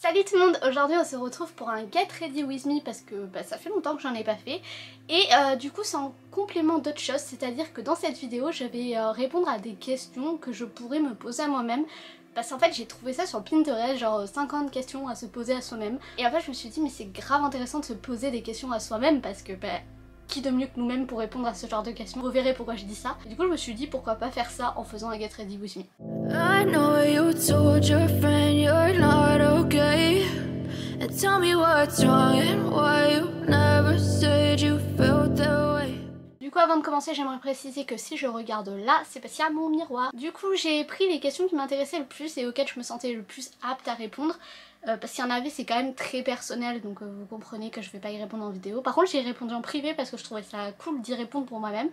Salut tout le monde, aujourd'hui on se retrouve pour un Get Ready With Me parce que ça fait longtemps que j'en ai pas fait et du coup c'est en complément d'autres choses, c'est-à-dire que dans cette vidéo je vais répondre à des questions que je pourrais me poser à moi-même parce qu'en fait j'ai trouvé ça sur Pinterest, genre 50 questions à se poser à soi-même et en fait je me suis dit mais c'est grave intéressant de se poser des questions à soi-même parce que qui de mieux que nous-mêmes pour répondre à ce genre de questions. Vous verrez pourquoi je dis ça. Et du coup je me suis dit pourquoi pas faire ça en faisant un Get Ready With Me. I know you told your friend you're not okay. And tell me what's wrong and why you never said you felt that way. Du coup avant de commencer j'aimerais préciser que si je regarde là c'est parce qu'il y a mon miroir. Du coup j'ai pris les questions qui m'intéressaient le plus et auxquelles je me sentais le plus apte à répondre. Parce qu'il y en avait c'est quand même très personnel donc vous comprenez que je vais pas y répondre en vidéo. Par contre j'ai répondu en privé parce que je trouvais ça cool d'y répondre pour moi-même.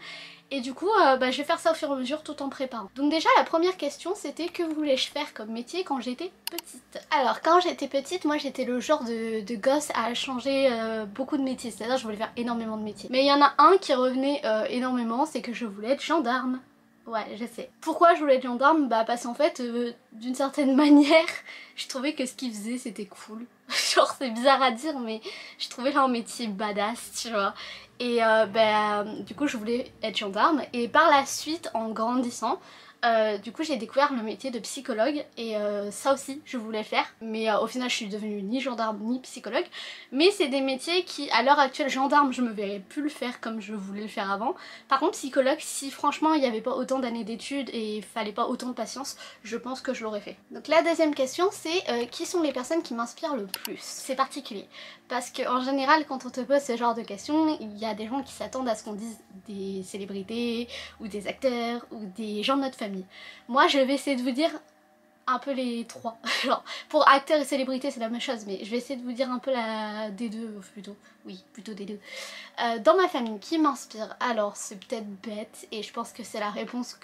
Et du coup je vais faire ça au fur et à mesure tout en préparant. Donc déjà la première question c'était que voulais-je faire comme métier quand j'étais petite. Alors quand j'étais petite moi j'étais le genre de gosse à changer beaucoup de métiers. C'est-à-dire je voulais faire énormément de métiers. Mais il y en a un qui revenait énormément, c'est que je voulais être gendarme. Ouais, je sais. Pourquoi je voulais être gendarme? Bah parce qu'en fait, d'une certaine manière, je trouvais que ce qu'ils faisaient c'était cool. Genre c'est bizarre à dire mais je trouvais leur métier badass, tu vois. Et du coup je voulais être gendarme et par la suite en grandissant, du coup j'ai découvert le métier de psychologue et ça aussi je voulais faire mais au final je suis devenue ni gendarme ni psychologue, mais c'est des métiers qui à l'heure actuelle, gendarme je me verrais plus le faire comme je voulais le faire avant. Par contre psychologue, si franchement il n'y avait pas autant d'années d'études et il fallait pas autant de patience, je pense que je l'aurais fait. Donc la deuxième question c'est qui sont les personnes qui m'inspirent le plus? C'est particulier parce qu'en général quand on te pose ce genre de questions il y a des gens qui s'attendent à ce qu'on dise des célébrités ou des acteurs ou des gens de notre famille. Moi je vais essayer de vous dire un peu les trois. Genre pour acteurs et célébrités c'est la même chose mais je vais essayer de vous dire un peu des deux plutôt. Oui, plutôt des deux. Dans ma famille, qui m'inspire? Alors c'est peut-être bête et je pense que c'est la réponse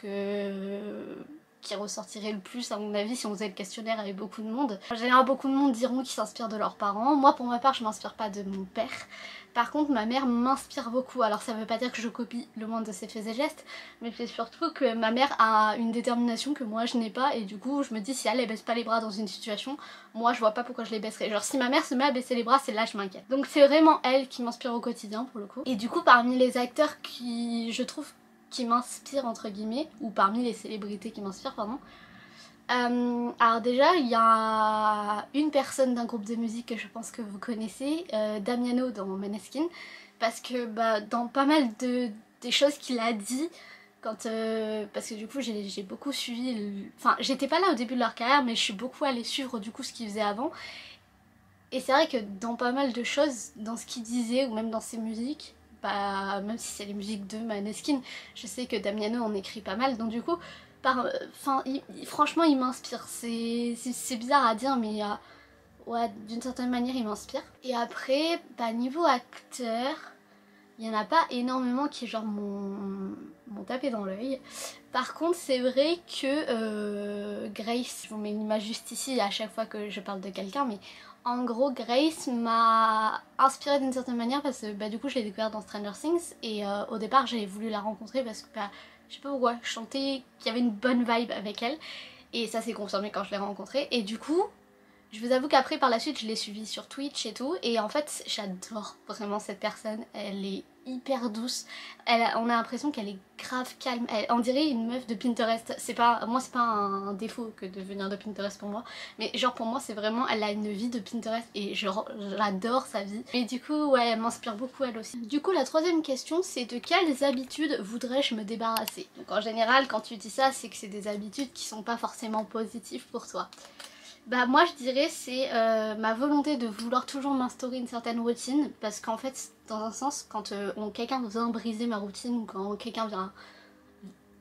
qui ressortirait le plus à mon avis si on faisait le questionnaire avec beaucoup de monde. En général beaucoup de monde diront qu'ils s'inspirent de leurs parents. Moi pour ma part je m'inspire pas de mon père. Par contre ma mère m'inspire beaucoup. Alors ça veut pas dire que je copie le moindre de ses faits et gestes, mais c'est surtout que ma mère a une détermination que moi je n'ai pas et du coup je me dis si elle baisse pas les bras dans une situation, moi je vois pas pourquoi je les baisserais. Genre si ma mère se met à baisser les bras c'est là je m'inquiète. Donc c'est vraiment elle qui m'inspire au quotidien pour le coup. Et du coup parmi les acteurs qui je trouve qui m'inspirent entre guillemets, ou parmi les célébrités qui m'inspirent pardon, alors déjà il y a une personne d'un groupe de musique que je pense que vous connaissez, Damiano dans Måneskin, parce que dans pas mal des choses qu'il a dit quand parce que du coup j'ai beaucoup suivi enfin j'étais pas là au début de leur carrière mais je suis beaucoup allée suivre du coup ce qu'ils faisaient avant et c'est vrai que dans pas mal de choses, dans ce qu'il disait ou même dans ses musiques, même si c'est les musiques de Måneskin, je sais que Damiano en écrit pas mal donc du coup franchement il m'inspire, c'est bizarre à dire mais ouais, d'une certaine manière il m'inspire. Et après, niveau acteur, il n'y en a pas énormément qui genre m'ont tapé dans l'œil. Par contre c'est vrai que Grace, je vous mets une image juste ici à chaque fois que je parle de quelqu'un mais en gros Grace m'a inspirée d'une certaine manière parce que du coup je l'ai découverte dans Stranger Things et au départ j'ai voulu la rencontrer parce que je sais pas pourquoi, je sentais qu'il y avait une bonne vibe avec elle et ça s'est confirmé quand je l'ai rencontrée et du coup je vous avoue qu'après par la suite je l'ai suivie sur Twitch et tout et en fait j'adore vraiment cette personne, elle est hyper douce, on a l'impression qu'elle est grave calme, on dirait une meuf de Pinterest, moi c'est pas un défaut que de venir de Pinterest pour moi, mais genre pour moi c'est vraiment, elle a une vie de Pinterest et j'adore sa vie, et du coup ouais elle m'inspire beaucoup elle aussi. Du coup la troisième question c'est de quelles habitudes voudrais-je me débarrasser? Donc en général quand tu dis ça c'est que c'est des habitudes qui sont pas forcément positives pour toi. Moi je dirais c'est ma volonté de vouloir toujours m'instaurer une certaine routine parce qu'en fait dans un sens quand quelqu'un vient briser ma routine ou quand quelqu'un vient...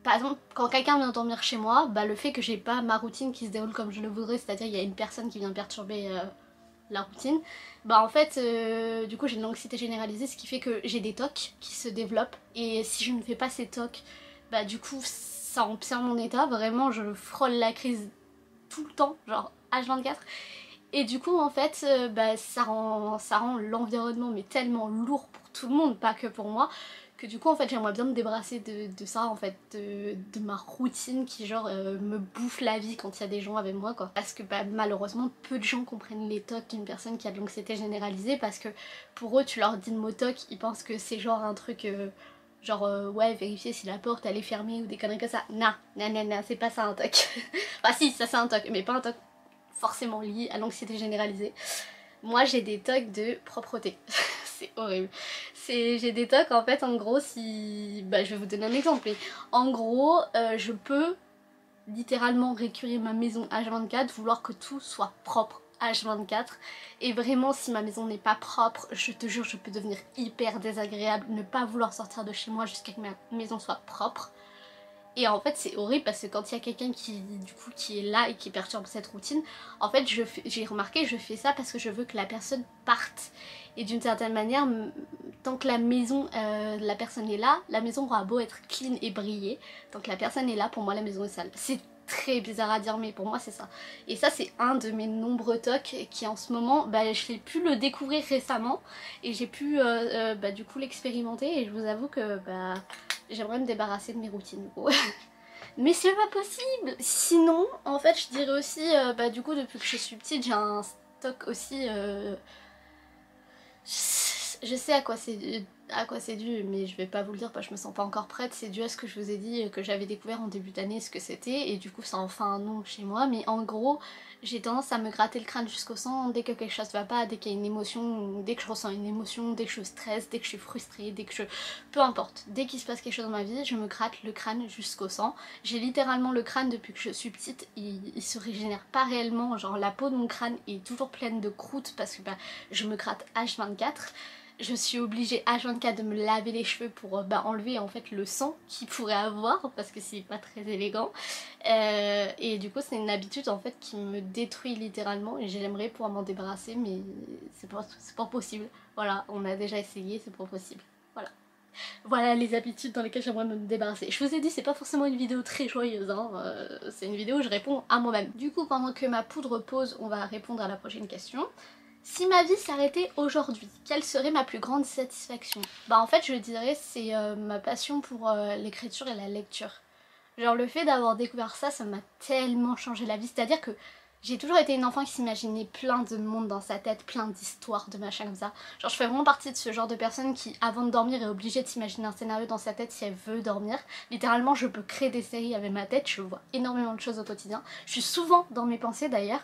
Par exemple quand quelqu'un vient dormir chez moi, le fait que j'ai pas ma routine qui se déroule comme je le voudrais, c'est-à-dire il y a une personne qui vient perturber la routine, en fait du coup j'ai de l'anxiété généralisée ce qui fait que j'ai des tocs qui se développent et si je ne fais pas ces tocs, du coup ça empire mon état, vraiment je frôle la crise tout le temps, genre H24 et du coup en fait ça rend l'environnement mais tellement lourd pour tout le monde, pas que pour moi, que du coup en fait j'aimerais bien me débarrasser de ça en fait, de ma routine qui genre me bouffe la vie quand il y a des gens avec moi quoi. Parce que bah, malheureusement peu de gens comprennent les tocs d'une personne qui a de l'anxiété généralisée, parce que pour eux tu leur dis le mot toc, ils pensent que c'est genre un truc genre ouais vérifier si la porte elle est fermée ou des conneries comme ça. Non, non, non, non, c'est pas ça un toc. Enfin si, ça c'est un toc, mais pas un toc forcément lié à l'anxiété généralisée. Moi j'ai des tocs de propreté. C'est horrible. J'ai des tocs en fait en gros si... Bah je vais vous donner un exemple. Mais en gros je peux littéralement récurer ma maison H24, vouloir que tout soit propre H24. Et vraiment si ma maison n'est pas propre, je te jure je peux devenir hyper désagréable, ne pas vouloir sortir de chez moi jusqu'à ce que ma maison soit propre. Et en fait c'est horrible parce que quand il y a quelqu'un qui est là et qui perturbe cette routine, en fait j'ai remarqué je fais ça parce que je veux que la personne parte. Et d'une certaine manière, tant que la maison, la personne est là, la maison aura beau être clean et briller, tant que la personne est là, pour moi la maison est sale. C'est très bizarre à dire mais pour moi c'est ça. Et ça c'est un de mes nombreux tocs qui en ce moment, bah, j'ai pu le découvrir récemment et j'ai pu bah, du coup l'expérimenter, et je vous avoue que bah, j'aimerais me débarrasser de mes routines. Mais c'est pas possible. Sinon en fait je dirais aussi, bah, du coup depuis que je suis petite j'ai un stock aussi... Je sais à quoi c'est dû, mais je vais pas vous le dire parce que je me sens pas encore prête. C'est dû à ce que je vous ai dit, que j'avais découvert en début d'année ce que c'était, et du coup ça a enfin un nom chez moi. Mais en gros, j'ai tendance à me gratter le crâne jusqu'au sang dès que quelque chose va pas, dès qu'il y a une émotion, dès que je ressens une émotion, dès que je stresse, dès que je suis frustrée, dès que je... Peu importe, dès qu'il se passe quelque chose dans ma vie, je me gratte le crâne jusqu'au sang. J'ai littéralement le crâne depuis que je suis petite, il se régénère pas réellement, genre la peau de mon crâne est toujours pleine de croûtes parce que bah, je me gratte H24. Je suis obligée H24 de me laver les cheveux pour bah, enlever en fait le sang qu'il pourrait avoir parce que c'est pas très élégant. Et du coup c'est une habitude en fait qui me détruit littéralement, et j'aimerais pouvoir m'en débarrasser mais c'est pas possible. Voilà, on a déjà essayé, c'est pas possible. Voilà. Voilà les habitudes dans lesquelles j'aimerais me débarrasser. Je vous ai dit c'est pas forcément une vidéo très joyeuse, hein. C'est une vidéo où je réponds à moi-même. Du coup pendant que ma poudre pose, on va répondre à la prochaine question. Si ma vie s'arrêtait aujourd'hui, quelle serait ma plus grande satisfaction? Bah en fait je dirais c'est ma passion pour l'écriture et la lecture. Genre le fait d'avoir découvert ça, ça m'a tellement changé la vie. C'est-à-dire que j'ai toujours été une enfant qui s'imaginait plein de monde dans sa tête, plein d'histoires, de machins comme ça. Genre je fais vraiment partie de ce genre de personne qui avant de dormir est obligée de s'imaginer un scénario dans sa tête si elle veut dormir. Littéralement je peux créer des séries avec ma tête, je vois énormément de choses au quotidien. Je suis souvent dans mes pensées d'ailleurs.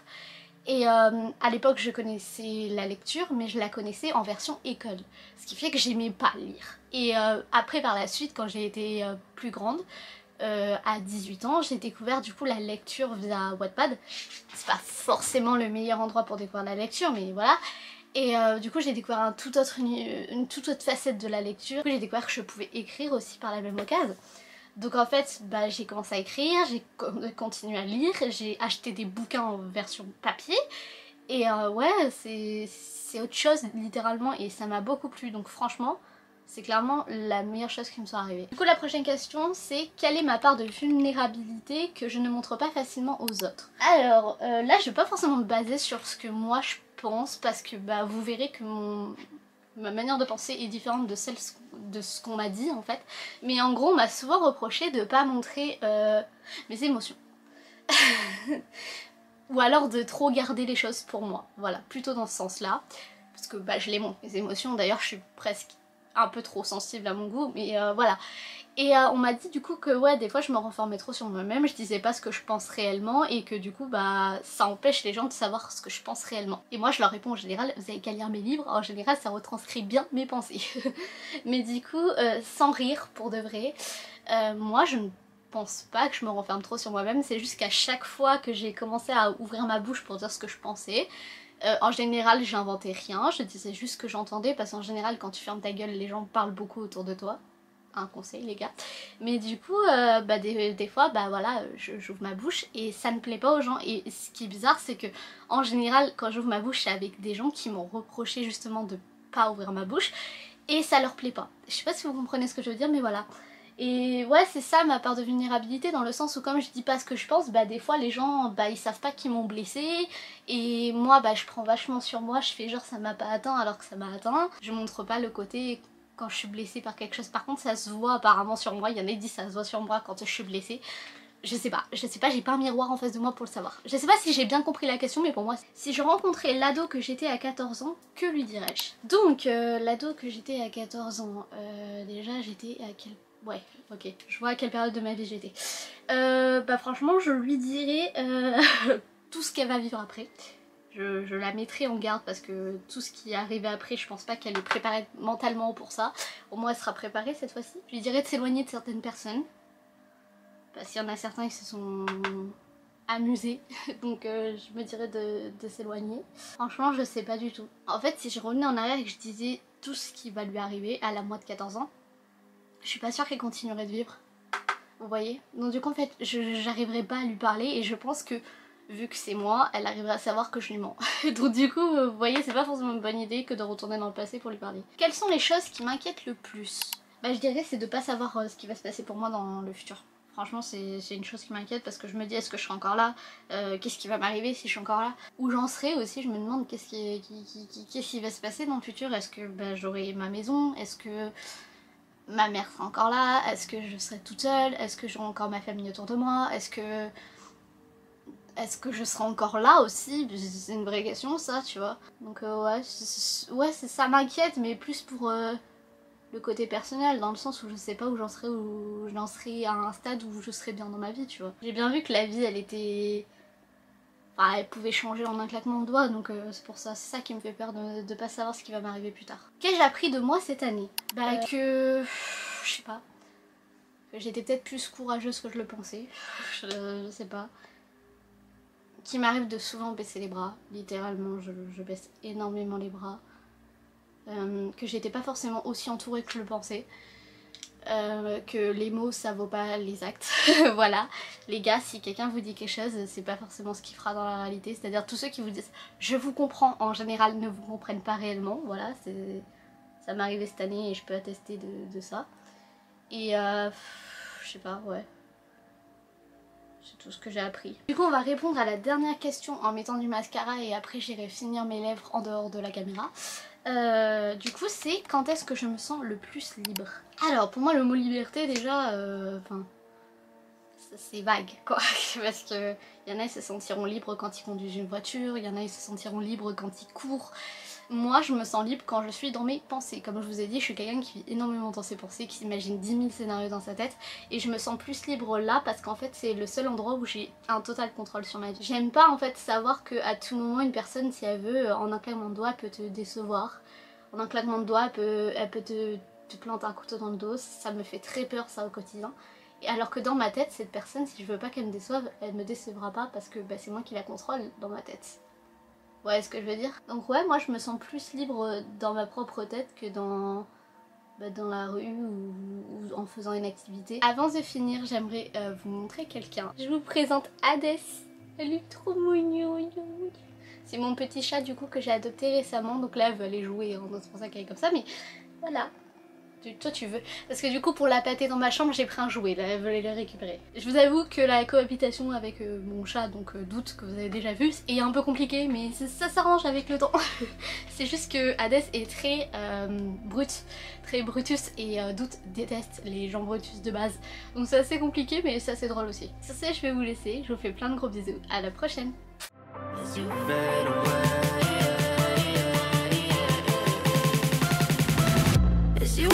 Et à l'époque je connaissais la lecture, mais je la connaissais en version école, ce qui fait que j'aimais pas lire. Et après par la suite quand j'ai été plus grande, à 18 ans, j'ai découvert du coup la lecture via Wattpad. C'est pas forcément le meilleur endroit pour découvrir la lecture, mais voilà. Et du coup j'ai découvert une toute autre facette de la lecture. J'ai découvert que je pouvais écrire aussi par la même occasion. Donc en fait, bah, j'ai commencé à écrire, j'ai continué à lire, j'ai acheté des bouquins en version papier. Et ouais, c'est autre chose littéralement, et ça m'a beaucoup plu. Donc franchement, c'est clairement la meilleure chose qui me soit arrivée. Du coup la prochaine question c'est quelle est ma part de vulnérabilité que je ne montre pas facilement aux autres? Alors là je vais pas forcément me baser sur ce que moi je pense, parce que bah vous verrez que ma manière de penser est différente de celle de ce qu'on m'a dit en fait. Mais en gros on m'a souvent reproché de pas montrer mes émotions. Ou alors de trop garder les choses pour moi. Voilà, plutôt dans ce sens là. Parce que bah je les montre, mes émotions. D'ailleurs je suis presque un peu trop sensible à mon goût, mais voilà. Et on m'a dit du coup que ouais des fois je me renfermais trop sur moi-même, je disais pas ce que je pense réellement, et que du coup bah ça empêche les gens de savoir ce que je pense réellement. Et moi je leur réponds en général, vous avez qu'à lire mes livres, en général ça retranscrit bien mes pensées. Mais du coup sans rire pour de vrai, moi je ne pense pas que je me renferme trop sur moi-même, c'est juste qu'à chaque fois que j'ai commencé à ouvrir ma bouche pour dire ce que je pensais, en général j'inventais rien, je disais juste ce que j'entendais, parce qu'en général quand tu fermes ta gueule les gens parlent beaucoup autour de toi. Un conseil les gars. Mais du coup bah des fois bah voilà j'ouvre ma bouche et ça ne plaît pas aux gens. Et ce qui est bizarre c'est que en général quand j'ouvre ma bouche c'est avec des gens qui m'ont reproché justement de pas ouvrir ma bouche, et ça leur plaît pas. Je sais pas si vous comprenez ce que je veux dire, mais voilà. Et ouais c'est ça ma part de vulnérabilité, dans le sens où comme je dis pas ce que je pense, bah des fois les gens bah ils savent pas qu'ils m'ont blessée, et moi bah je prends vachement sur moi, je fais genre ça m'a pas atteint alors que ça m'a atteint. Je montre pas le côté quand je suis blessée par quelque chose. Par contre ça se voit apparemment sur moi, il y en a qui disent ça se voit sur moi quand je suis blessée. Je sais pas, j'ai pas un miroir en face de moi pour le savoir. Je sais pas si j'ai bien compris la question, mais pour moi, si je rencontrais l'ado que j'étais à 14 ans, que lui dirais-je? Donc, l'ado que j'étais à 14 ans, déjà j'étais à quel... Ouais, ok, je vois à quelle période de ma vie j'étais. Bah franchement, je lui dirais tout ce qu'elle va vivre après. Je la mettrai en garde parce que tout ce qui est arrivé après, je pense pas qu'elle est préparée mentalement pour ça. Au moins elle sera préparée cette fois-ci. Je lui dirais de s'éloigner de certaines personnes. Parce qu'il y en a certains qui se sont amusés, donc je me dirais de s'éloigner. Franchement, je sais pas du tout. En fait, si je revenais en arrière et que je disais tout ce qui va lui arriver à la moi de 14 ans, je suis pas sûre qu'elle continuerait de vivre. Vous voyez? Donc du coup, en fait, j'arriverai pas à lui parler et je pense que, vu que c'est moi, elle arriverait à savoir que je lui mens. Donc du coup, vous voyez, c'est pas forcément une bonne idée que de retourner dans le passé pour lui parler. Quelles sont les choses qui m'inquiètent le plus? Bah je dirais c'est de pas savoir ce qui va se passer pour moi dans le futur. Franchement c'est une chose qui m'inquiète parce que je me dis est-ce que je serai encore là, qu'est-ce qui va m'arriver si je suis encore là, où j'en serai aussi, je me demande qu'est-ce qui va se passer dans le futur, est-ce que bah, j'aurai ma maison, est-ce que ma mère sera encore là, est-ce que je serai toute seule, est-ce que j'aurai encore ma famille autour de moi, est-ce que je serai encore là aussi, c'est une vraie question ça tu vois. Donc ouais, ça m'inquiète mais plus pour... le côté personnel, dans le sens où je sais pas où j'en serai à un stade où je serai bien dans ma vie, tu vois. J'ai bien vu que la vie, elle était... Enfin, elle pouvait changer en un claquement de doigts, donc c'est pour ça, c'est ça qui me fait peur de pas savoir ce qui va m'arriver plus tard. Qu'ai-je appris de moi cette année? Bah que... je sais pas. Que j'étais peut-être plus courageuse que je le pensais, je sais pas. Qu'il m'arrive de souvent baisser les bras, littéralement, je baisse énormément les bras. Que j'étais pas forcément aussi entourée que je le pensais, que les mots ça vaut pas les actes. Voilà, les gars, si quelqu'un vous dit quelque chose, c'est pas forcément ce qu'il fera dans la réalité, c'est-à-dire tous ceux qui vous disent je vous comprends en général ne vous comprennent pas réellement, voilà, ça m'est arrivé cette année et je peux attester de ça. Et je sais pas, ouais. C'est tout ce que j'ai appris. Du coup on va répondre à la dernière question en mettant du mascara et après j'irai finir mes lèvres en dehors de la caméra. Du coup c'est quand est-ce que je me sens le plus libre. Alors pour moi le mot liberté déjà, enfin c'est vague quoi, parce que y en a ils se sentiront libres quand ils conduisent une voiture, il y en a ils se sentiront libres quand ils courent. Moi je me sens libre quand je suis dans mes pensées. Comme je vous ai dit, je suis quelqu'un qui vit énormément dans ses pensées, qui s'imagine 10 000 scénarios dans sa tête. Et je me sens plus libre là parce qu'en fait c'est le seul endroit où j'ai un total contrôle sur ma vie. J'aime pas en fait savoir qu'à tout moment une personne, si elle veut, en un claquement de doigts, peut te décevoir. En un claquement de doigts, elle peut te planter un couteau dans le dos. Ça me fait très peur ça au quotidien. Et alors que dans ma tête, cette personne, si je veux pas qu'elle me déçoive, elle me décevra pas parce que bah, c'est moi qui la contrôle dans ma tête. Vous voyez ce que je veux dire? Donc ouais, moi je me sens plus libre dans ma propre tête que dans la rue ou en faisant une activité. Avant de finir, j'aimerais vous montrer quelqu'un. Je vous présente Hades. Elle est trop mignonne. C'est mon petit chat du coup que j'ai adopté récemment. Donc là elle veut aller jouer, hein, c'est pour ça qu'elle est comme ça. Mais voilà. Toi tu veux. Parce que du coup pour la pâter dans ma chambre j'ai pris un jouet, là elle veut le récupérer. Je vous avoue que la cohabitation avec mon chat, donc Doute, que vous avez déjà vu, est un peu compliqué mais ça s'arrange avec le temps. C'est juste que Hades est très brute, très brutus et Doute déteste les gens brutus de base. Donc c'est assez compliqué mais c'est assez drôle aussi. Sur ce je vais vous laisser, je vous fais plein de gros bisous, à la prochaine. You